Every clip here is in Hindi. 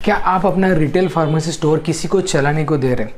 क्या आप अपना रिटेल फार्मेसी स्टोर किसी को चलाने को दे रहे हैं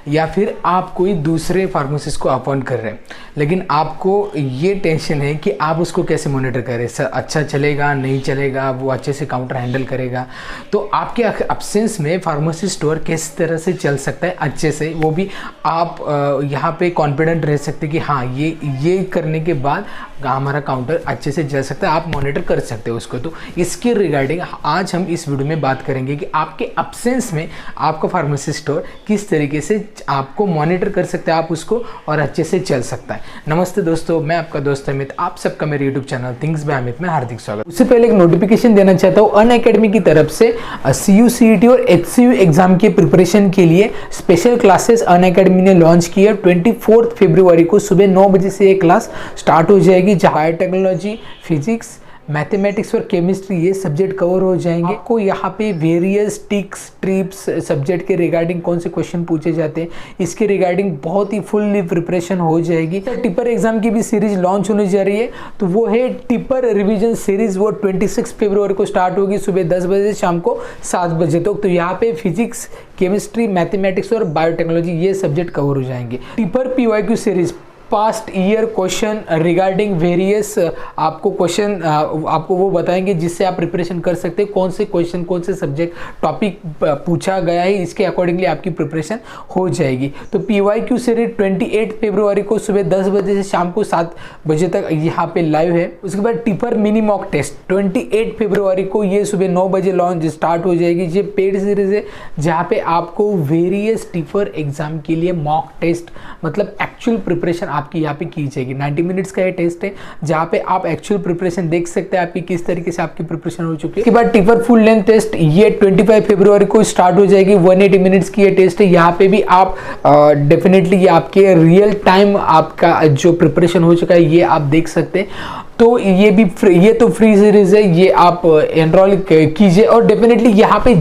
या फिर आप कोई दूसरे फार्मेसिस्ट को अपॉइंट कर रहे हैं, लेकिन आपको ये टेंशन है कि आप उसको कैसे मॉनिटर करें, सर अच्छा चलेगा नहीं चलेगा, वो अच्छे से काउंटर हैंडल करेगा। तो आपके एब्सेंस में फार्मेसी स्टोर किस तरह से चल सकता है अच्छे से, वो भी आप यहाँ पे कॉन्फिडेंट रह सकते कि हाँ ये करने के बाद हमारा काउंटर अच्छे से चल सकता है, आप मॉनिटर कर सकते हो उसको। तो इसके रिगार्डिंग आज हम इस वीडियो में बात करेंगे कि आपके एब्सेंस में आपका फार्मेसी स्टोर किस तरीके से आपको मॉनिटर कर सकते हैं आप उसको और अच्छे से चल सकता है। नमस्ते दोस्तों, मैं आपका दोस्त अमित, आप सबका मेरे YouTube channel things by Amit में हार्दिक स्वागत। उससे पहले एक नोटिफिकेशन देना चाहता हूँ, अनअकैडमी की तरफ से CU CET और HCU एग्जाम के प्रिपरेशन के लिए स्पेशल क्लासेस अनअकैडमी ने लॉन्च की है। 24 फरवरी को सुबह 9 बजे से ये क्लास स्टार्ट हो जाएगी, जहाँ बायोटेक्नोलॉजी, फिजिक्स, मैथमेटिक्स और केमिस्ट्री ये सब्जेक्ट कवर हो जाएंगे। आपको यहाँ पे वेरियस टिक्स ट्रिप्स सब्जेक्ट के रिगार्डिंग कौन से क्वेश्चन पूछे जाते हैं, इसके रिगार्डिंग बहुत ही फुल्ली प्रिपरेशन हो जाएगी। तो टिपर एग्जाम की भी सीरीज लॉन्च होने जा रही है, तो वो है टिपर रिवीजन सीरीज। वो 26 फरवरी को स्टार्ट होगी सुबह 10 बजे से शाम को 7 बजे तक। तो यहाँ पे फिजिक्स, केमिस्ट्री, मैथमेटिक्स और बायोटेक्नोलॉजी ये सब्जेक्ट कवर हो जाएंगे। Tipper PYQ series past year question regarding various आपको क्वेश्चन आपको वो बताएंगे जिससे आप प्रिपरेशन कर सकते हैं, कौन से क्वेश्चन कौन से सब्जेक्ट टॉपिक पूछा गया है, इसके अकॉर्डिंगली आपकी प्रिपरेशन हो जाएगी। तो PYQ सीरीज 28 फरवरी को सुबह 10 बजे से शाम को 7 बजे तक यहाँ पे लाइव है। उसके बाद टिपर मिनी मॉक टेस्ट 28 फरवरी को ये सुबह 9 बजे लॉन्च स्टार्ट हो जाएगी। ये पेड सीरीज है जहाँ पे आपको वेरियस टिपर एग्जाम के लिए मॉक टेस्ट मतलब एक्चुअल प्रिपरेशन आपकी यहाँ पे की जाएगी। 90 मिनट्स का ये टेस्ट है जहाँ पे आप एक्चुअल प्रिपरेशन देख सकते हैं आपकी किस तरीके से आपकी प्रिपरेशन हो चुकी है। इसके बाद टिपर फुल लेंथ टेस्ट ये 25 फरवरी को स्टार्ट हो जाएगी। 180 मिनट्स की ये टेस्ट है। यहाँ पे भी आप डेफिनेटली आपके रियल टाइम आपका जो प्रिपरेशन हो चुका है ये आप देख सकते हैं। तो ये भी ये तो फ्री सीरीज है, ये आप एनरोल कीजिए। और डेफिनेटली यहाँ पे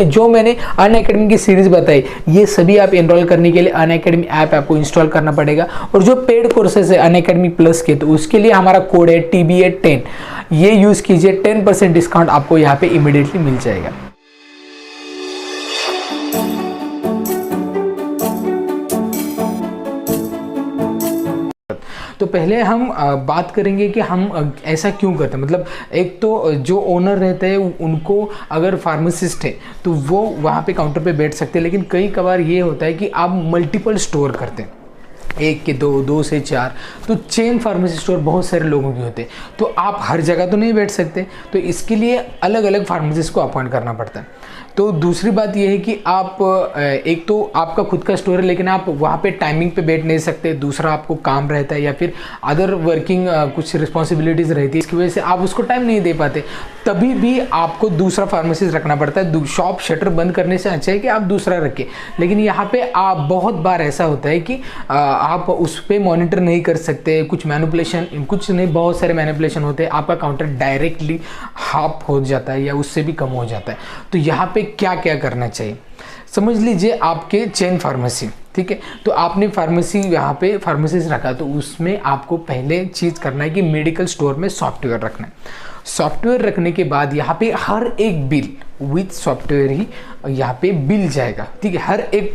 जो मैंने अनअकैडमी की सीरीज बताई ये सभी आप एनरोल करने के लिए अनअकैडमी ऐप आपको इंस्टॉल करना पड़ेगा। और जो पेड कोर्सेज है अनअकैडमी प्लस के, तो उसके लिए हमारा कोड है TBA10, ये यूज कीजिए। 10% डिस्काउंट आपको यहाँ पे इमीडिएटली मिल जाएगा। तो पहले हम बात करेंगे कि हम ऐसा क्यों करते हैं। मतलब एक तो जो ओनर रहते हैं उनको अगर फार्मासिस्ट है तो वो वहाँ पे काउंटर पे बैठ सकते हैं, लेकिन कई कबार ये होता है कि आप मल्टीपल स्टोर करते हैं, 1 के 2, 2 से 4, तो चेन फार्मेसी स्टोर बहुत सारे लोगों के होते हैं, तो आप हर जगह तो नहीं बैठ सकते, तो इसके लिए अलग अलग फार्मेसिस्ट को अपॉइंट करना पड़ता है। तो दूसरी बात यह है कि आप एक तो आपका खुद का स्टोर है लेकिन आप वहाँ पे टाइमिंग पे बैठ नहीं सकते, दूसरा आपको काम रहता है या फिर अदर वर्किंग कुछ रिस्पॉन्सिबिलिटीज़ रहती है, इसकी वजह से आप उसको टाइम नहीं दे पाते, तभी भी आपको दूसरा फार्मेसिस्ट रखना पड़ता है। शॉप शटर बंद करने से अच्छा है कि आप दूसरा रखें। लेकिन यहाँ पे आप बहुत बार ऐसा होता है कि आप उस पर मॉनिटर नहीं कर सकते, कुछ मैनिपुलेशन, कुछ नहीं बहुत सारे मैनिपुलेशन होते हैं, आपका काउंटर डायरेक्टली हाफ हो जाता है या उससे भी कम हो जाता है। तो यहाँ पे क्या क्या करना चाहिए समझ लीजिए। आपके चेन फार्मेसी, ठीक है, तो आपने फार्मेसी यहाँ पे फार्मेसिस्ट रखा, तो उसमें आपको पहले चीज़ करना है कि मेडिकल स्टोर में सॉफ्टवेयर रखना है। सॉफ्टवेयर रखने के बाद यहाँ पे हर एक बिल विथ सॉफ्टवेयर ही यहाँ पे बिल जाएगा, ठीक है। हर एक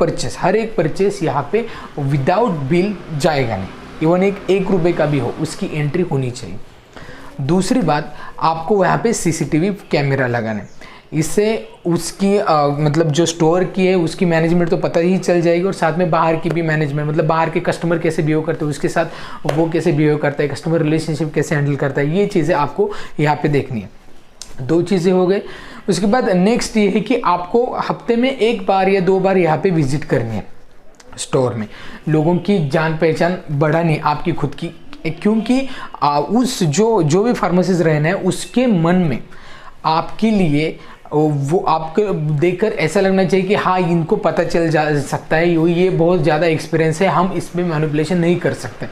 परचेस यहाँ पे विदाउट बिल जाएगा नहीं, इवन एक रुपये का भी हो उसकी एंट्री होनी चाहिए। दूसरी बात, आपको यहाँ पे CCTV कैमरा लगाना है, इससे उसकी मतलब जो स्टोर की है उसकी मैनेजमेंट तो पता ही चल जाएगी, और साथ में बाहर की भी मैनेजमेंट, मतलब बाहर के कस्टमर कैसे बिहेव करते हैं, उसके साथ वो कैसे बिहेव करता है, कस्टमर रिलेशनशिप कैसे हैंडल करता है, ये चीज़ें आपको यहाँ पे देखनी है। 2 चीज़ें हो गई। उसके बाद नेक्स्ट ये है कि आपको हफ्ते में 1 बार या 2 बार यहाँ पे विजिट करनी है स्टोर में। लोगों की जान पहचान बढ़ानी आपकी खुद की, क्योंकि उस जो भी फार्मेसिस्ट रहना है उसके मन में आपके लिए वो आपको देखकर ऐसा लगना चाहिए कि हाँ इनको पता चल जा सकता है, ये बहुत ज़्यादा एक्सपीरियंस है, हम इसमें मैनिपुलेशन नहीं कर सकते।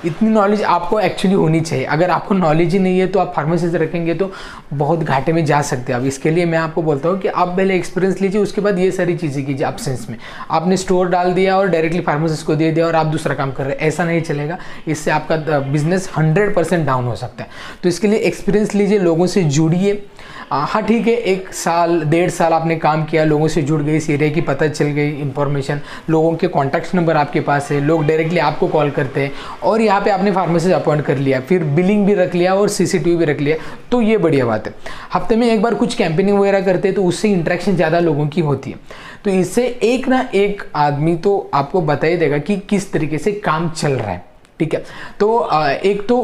इतनी नॉलेज आपको एक्चुअली होनी चाहिए। अगर आपको नॉलेज ही नहीं है तो आप फार्मेसिस्ट रखेंगे तो बहुत घाटे में जा सकते हैं। अब इसके लिए मैं आपको बोलता हूँ कि आप पहले एक्सपीरियंस लीजिए, उसके बाद ये सारी चीज़ें कीजिए। एब्सेंस में आपने स्टोर डाल दिया और डायरेक्टली फार्मेसिस्ट को दे दिया और आप दूसरा काम कर रहे हैं, ऐसा नहीं चलेगा। इससे आपका बिजनेस 100% डाउन हो सकता है। तो इसके लिए एक्सपीरियंस लीजिए, लोगों से जुड़िए, हाँ ठीक है, 1 साल 1.5 साल आपने काम किया, लोगों से जुड़ गई, इस एरिया की पता चल गई इन्फॉर्मेशन, लोगों के कॉन्टैक्ट नंबर आपके पास है, लोग डायरेक्टली आपको कॉल करते हैं, और यहाँ पे आपने फार्मेसिस्ट अपॉइंट कर लिया, फिर बिलिंग भी रख लिया और CCTV भी रख लिया, तो ये बढ़िया बात है। हफ्ते में एक बार कुछ कैंपेनिंग वगैरह करते हैं तो उससे इंटरेक्शन ज़्यादा लोगों की होती है, तो इससे एक ना एक आदमी तो आपको बता ही देगा कि किस तरीके से काम चल रहा है, ठीक है। तो एक तो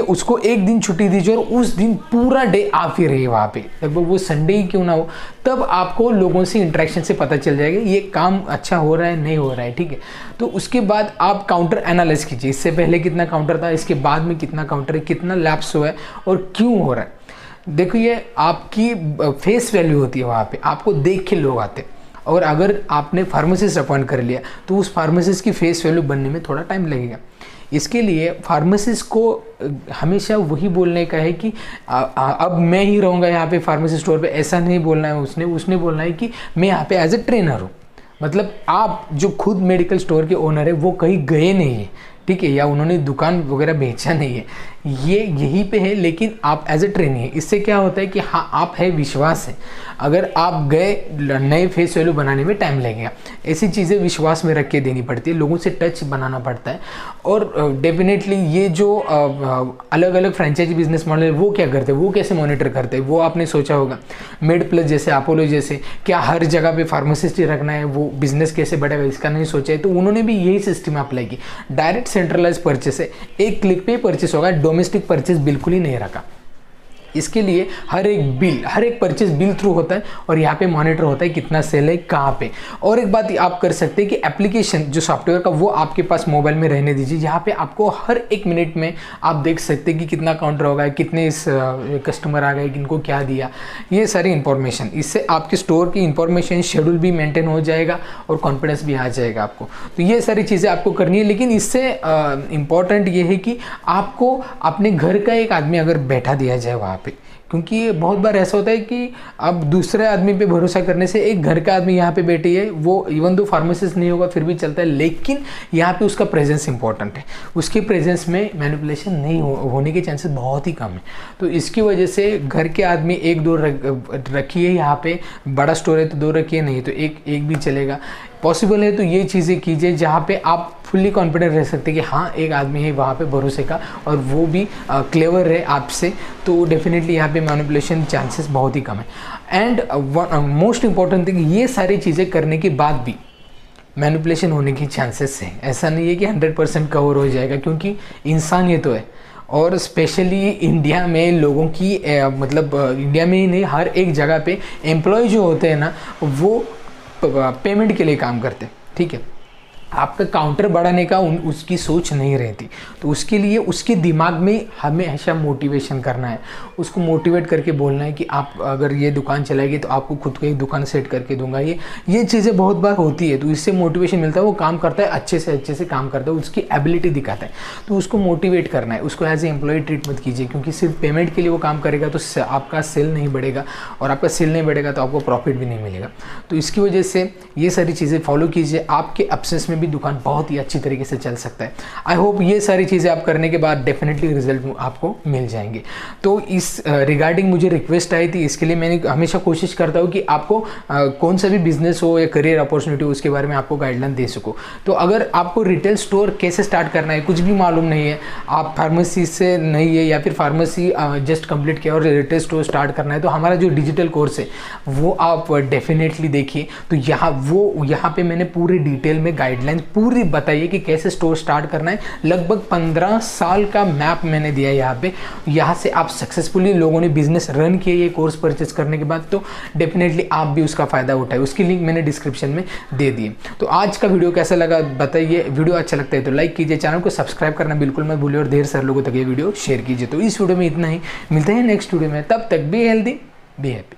उसको एक दिन छुट्टी दीजिए और उस दिन पूरा डे आप ही रहिए वहाँ पे, लगभग वो संडे ही क्यों ना हो, तब आपको लोगों से इंटरेक्शन से पता चल जाएगा ये काम अच्छा हो रहा है नहीं हो रहा है, ठीक है। तो उसके बाद आप काउंटर एनालाइज कीजिए, इससे पहले कितना काउंटर था, इसके बाद में कितना काउंटर है, कितना लैप्स हुआ है और क्यों हो रहा है। देखो ये आपकी फेस वैल्यू होती है, वहाँ पे आपको देख के लोग आते हैं, और अगर आपने फार्मासिस्ट अपॉइंट कर लिया तो उस फार्मासिस्ट की फेस वैल्यू बनने में थोड़ा टाइम लगेगा। इसके लिए फार्मासिस्ट को हमेशा वही बोलने का है कि अब मैं ही रहूँगा यहाँ पे फार्मेसी स्टोर पे, ऐसा नहीं बोलना है उसने बोलना है कि मैं यहाँ पे एज ए ट्रेनर हूँ। मतलब आप जो खुद मेडिकल स्टोर के ओनर है वो कहीं गए नहीं है, ठीक है, या उन्होंने दुकान वगैरह बेचा नहीं है, ये यहीं पे है, लेकिन आप एज ए ट्रेनी है। इससे क्या होता है कि हाँ आप है, विश्वास है। अगर आप गए, नए फेस वैल्यू बनाने में टाइम लगेगा, ऐसी चीज़ें विश्वास में रख के देनी पड़ती है, लोगों से टच बनाना पड़ता है। और डेफिनेटली ये जो अलग अलग फ्रेंचाइजी बिजनेस मॉडल है वो क्या करते हैं, वो कैसे मॉनिटर करते हैं, वो आपने सोचा होगा। मेड प्लस जैसे, अपोलो जैसे, क्या हर जगह पे फार्मासिस्ट ही रखना है, वो बिजनेस कैसे बढ़ेगा इसका नहीं सोचा है, तो उन्होंने भी यही सिस्टम अप्लाई की। डायरेक्ट सेंट्रलाइज परचेस है, एक क्लिक पे परचेस होगा, डोमेस्टिक परचेस बिल्कुल ही नहीं रखा। इसके लिए हर एक परचेज बिल थ्रू होता है, और यहाँ पे मॉनिटर होता है कितना सेल है कहाँ पे। और एक बात आप कर सकते हैं कि एप्लीकेशन जो सॉफ्टवेयर का वो आपके पास मोबाइल में रहने दीजिए, जहाँ पे आपको हर 1 मिनट में आप देख सकते हैं कि कितना काउंटर होगा, कितने इस कस्टमर आ गए, किनको क्या दिया, ये सारी इन्फॉर्मेशन। इससे आपके स्टोर की इन्फॉर्मेशन शेड्यूल भी मेंटेन हो जाएगा और कॉन्फिडेंस भी आ जाएगा आपको। तो ये सारी चीज़ें आपको करनी है, लेकिन इससे इम्पॉर्टेंट ये है कि आपको अपने घर का एक आदमी अगर बैठा दिया जाए वहाँ पे, क्योंकि बहुत बार ऐसा होता है कि अब दूसरे आदमी पे भरोसा करने से एक घर का आदमी यहाँ पे बैठी है, वो इवन दो फार्मासिस्ट नहीं होगा फिर भी चलता है, लेकिन यहाँ पे उसका प्रेजेंस इंपॉर्टेंट है। उसके प्रेजेंस में मैनिपुलेशन नहीं होने के चांसेस बहुत ही कम है। तो इसकी वजह से घर के आदमी 1-2 रखिए, यहाँ पे बड़ा स्टोर है तो 2 रखिए, नहीं तो एक भी चलेगा। पॉसिबल है तो ये चीज़ें कीजिए जहाँ पे आप फुल्ली कॉन्फिडेंट रह सकते हैं कि हाँ एक आदमी है वहाँ पे भरोसे का, और वो भी क्लेवर है आपसे, तो डेफिनेटली यहाँ पे मैनिपुलेशन चांसेस बहुत ही कम है। एंड मोस्ट इम्पॉर्टेंट थिंग, ये सारी चीज़ें करने के बाद भी मैनिपुलेशन होने की चांसेस है। ऐसा नहीं है कि 100% कवर हो जाएगा, क्योंकि इंसान ये तो है। और स्पेशली इंडिया में लोगों की मतलब इंडिया में ही नहीं, हर एक जगह पे एम्प्लॉय जो होते हैं ना, वो पेमेंट के लिए काम करते हैं, ठीक है। आपका काउंटर बढ़ाने का उसकी सोच नहीं रहती, तो उसके लिए उसके दिमाग में हमेशा मोटिवेशन करना है, उसको मोटिवेट करके बोलना है कि आप अगर ये दुकान चलाएगी तो आपको खुद को एक दुकान सेट करके दूंगा। ये चीज़ें बहुत बार होती है, तो इससे मोटिवेशन मिलता है, वो काम करता है, अच्छे से काम करता है, उसकी एबिलिटी दिखाता है। तो उसको मोटिवेट करना है, उसको एज ए एम्प्लॉय ट्रीट मत कीजिए, क्योंकि सिर्फ पेमेंट के लिए वो काम करेगा तो आपका सेल नहीं बढ़ेगा, और आपका सेल नहीं बढ़ेगा तो आपको प्रॉफिट भी नहीं मिलेगा। तो इसकी वजह से ये सारी चीज़ें फॉलो कीजिए, आपके एब्सेंस में भी दुकान बहुत ही अच्छी तरीके से चल सकता है। आई होप ये सारी चीज़ें आप करने के बाद डेफिनेटली रिजल्ट आपको मिल जाएंगे। तो इस रिगार्डिंग मुझे रिक्वेस्ट आई थी, इसके लिए मैंने हमेशा कोशिश करता हूँ कि आपको कौन सा भी बिजनेस हो या करियर अपॉर्चुनिटी हो उसके बारे में आपको गाइडलाइन दे सकूँ। तो अगर आपको रिटेल स्टोर कैसे स्टार्ट करना है कुछ भी मालूम नहीं है, आप फार्मेसी से नहीं है या फिर फार्मेसी जस्ट कंप्लीट किया और रिटेल स्टोर स्टार्ट करना है, तो हमारा जो डिजिटल कोर्स है वो आप डेफिनेटली देखिए। तो यहाँ पे मैंने पूरे डिटेल में गाइडलाइन पूरी बताइए कि कैसे स्टोर स्टार्ट करना है। लगभग 15 साल का मैप मैंने दिया है यहाँ पे। यहाँ से आप सक्सेसफुली लोगों ने बिजनेस रन किए ये कोर्स परचेस करने के बाद, तो डेफिनेटली आप भी उसका फ़ायदा उठाए। उसकी लिंक मैंने डिस्क्रिप्शन में दे दी। तो आज का वीडियो कैसा लगा बताइए। वीडियो अच्छा लगता है तो लाइक कीजिए, चैनल को सब्सक्राइब करना बिल्कुल मत भूलिए और ढेर सारे लोगों तक ये वीडियो शेयर कीजिए। तो इस वीडियो में इतना ही, मिलते हैं नेक्स्ट वीडियो में, तब तक बी हेल्दी बी हैप्पी।